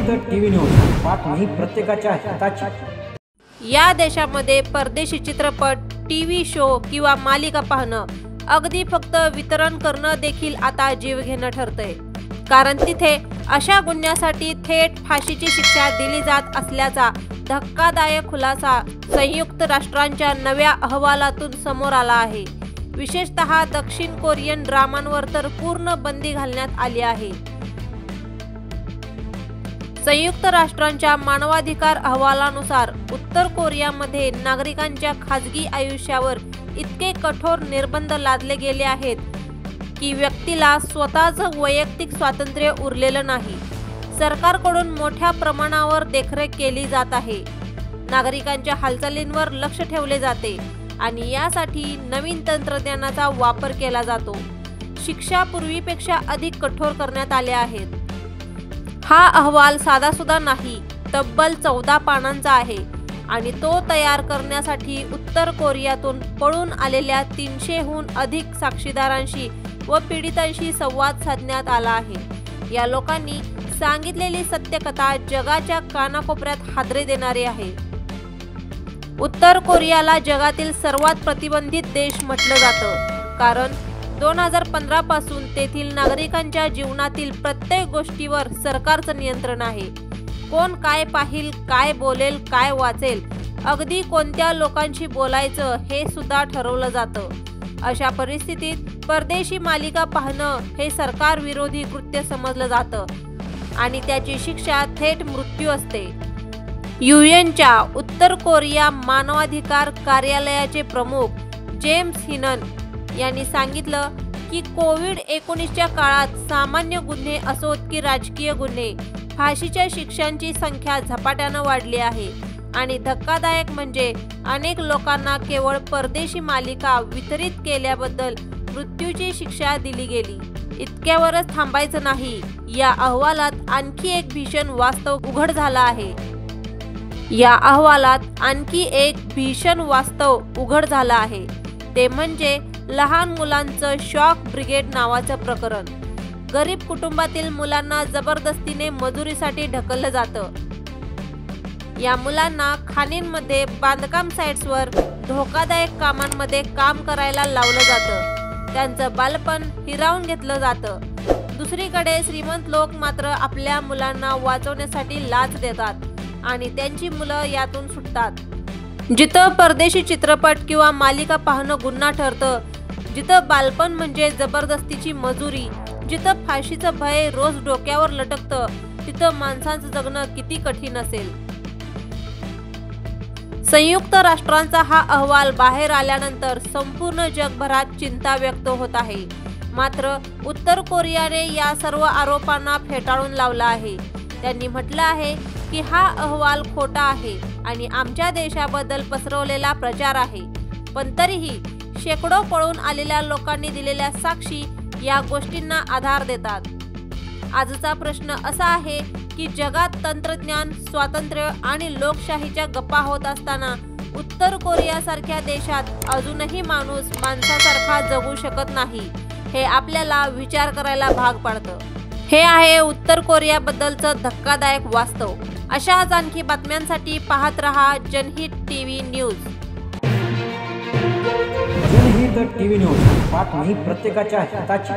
जनहित TV news, बातमी प्रत्येकाच्या हिताची। या देशामध्ये परदेशी चित्रपट, टीव्ही शो किंवा मालिका पाहणं, अगदी फक्त वितरण करणं देखील आता जीवघेणं ठरतंय। कारण तिथे अशा गुन्ह्यासाठी थेट फाशीची शिक्षा दिली जात असल्याचा धक्कादायक खुलासा संयुक्त राष्ट्रांच्या नव्या अहवालातून समोर आला आहे। विशेषतः दक्षिण कोरियन ड्रामांवर तर पूर्ण बंदी घालण्यात आली आहे। संयुक्त राष्ट्रांच्या मानवाधिकार अहवालानुसार उत्तर कोरियामध्ये नागरिकांच्या खाजगी आयुष्यावर इतके कठोर निर्बंध लादले गेले आहेत की व्यक्तीला स्वतःचं वैयक्तिक स्वातंत्र्य उरलेलं नाही। सरकारकडून मोठ्या प्रमाणावर देखरेख केली जात आहे, नागरिकांच्या हालचालींवर लक्ष ठेवले जाते आणि यासाठी नवीन तंत्रज्ञानाचा वापर केला जातो। शिक्षा पूर्वीपेक्षा अधिक कठोर करण्यात आल्या आहेत। हा अहवाल साधासुद्धा नाही, तब्बल 14 पानांचा आहे आणि तो तयार करण्यासाठी उत्तर कोरियातून पळून आलेल्या 300हून अधिक साक्षीदारांशी व पीडितांशी संवाद साधण्यात आला आहे। या लोकांनी सांगितलेली सत्यकथा जगाच्या कानाकोपऱ्यात हादरे देणारी आहे। उत्तर कोरियाला जगातील सर्वात प्रतिबंधित देश म्हटलं जातं, कारण 2015 पासून तेथील नागरिकांच्या जीवनातील प्रत्येक गोष्टीवर सरकारचं नियंत्रण आहे। कोण काय पाहिल, काय बोलेल, काय वाचेल, अगदी कोणत्या लोकांशी बोलायचं हे सुद्धा ठरवलं जातं। अशा परिस्थितीत परदेशी मालिका पाहणं हे सरकार विरोधी कृत्य समजलं जातं आणि त्याची शिक्षा थेट मृत्यू असते। UN-च्या उत्तर कोरिया मानवाधिकार कार्यालयाचे प्रमुख जेम्स हिनन यांनी सांगितलं की कोविड-19च्या काळात सामान्य गुन्हे असोत की राजकीय गुन्हे, फाशीच्या शिक्षांची संख्या झपाट्यानं वाढली आहे आणि धक्कादायक म्हणजे अनेक लोकांना केवळ परदेशी मालिका वितरित केल्याबद्दल मृत्यूची शिक्षा दिली गेली। इतक्यावरच थांबायचं नाही, या अहवालात आणखी एक भीषण वास्तव उघड झालं आहे। ते म्हणजे लहान मुलांचं शॉक ब्रिगेड नावाचं प्रकरण। गरीब कुटुंबातील मुलांना जबरदस्तीने मजुरीसाठी ढकललं जातं। या मुलांना खाणींमध्ये, बांधकाम साइट्सवर धोकादायक कामांमध्ये काम करायला लावलं जातं। त्यांचं बालपण हिरावून घेतलं जातं। दुसरीकडे श्रीमंत लोक मात्र आपल्या मुलांना वाचवण्यासाठी लाच देतात आणि त्यांची मुलं यातून सुटतात। जिथं परदेशी चित्रपट किंवा मालिका पाहणं गुन्हा ठरतं, जिथं बालपण म्हणजे जबरदस्तीची मजुरी, जिथं फाशीचं भय रोज डोक्यावर लटकतं, तिथं माणसांचं जगणं किती कठीण असेल। संयुक्त राष्ट्रांचा हा अहवाल बाहेर आल्यानंतर संपूर्ण जगभरात चिंता व्यक्त होत आहे। मात्र उत्तर कोरियाने या सर्व आरोपांना फेटाळून लावला आहे। त्यांनी म्हटलं आहे की हा अहवाल खोटा आहे आणि आमच्या देशाबद्दल पसरवलेला प्रचार आहे। पण तरीही शेकडो पळून आलेल्या लोकांनी दिलेल्या साक्षी या गोष्टींना आधार देतात। आजचा प्रश्न असा आहे की जगात तंत्रज्ञान, स्वातंत्र्य आणि लोकशाहीच्या गप्पा होत असताना उत्तर कोरियासारख्या देशात अजूनही माणूस माणसासारखा जगू शकत नाही, हे आपल्याला विचार करायला भाग पाडतं। हे आहे उत्तर कोरियाबद्दलचं धक्कादायक वास्तव। अशाच आणखी बातम्यांसाठी पाहत रहा जनहित टीव्ही न्यूज। जनहित टीव्ही न्यूज, बातमी प्रत्येकाच्या हिताची।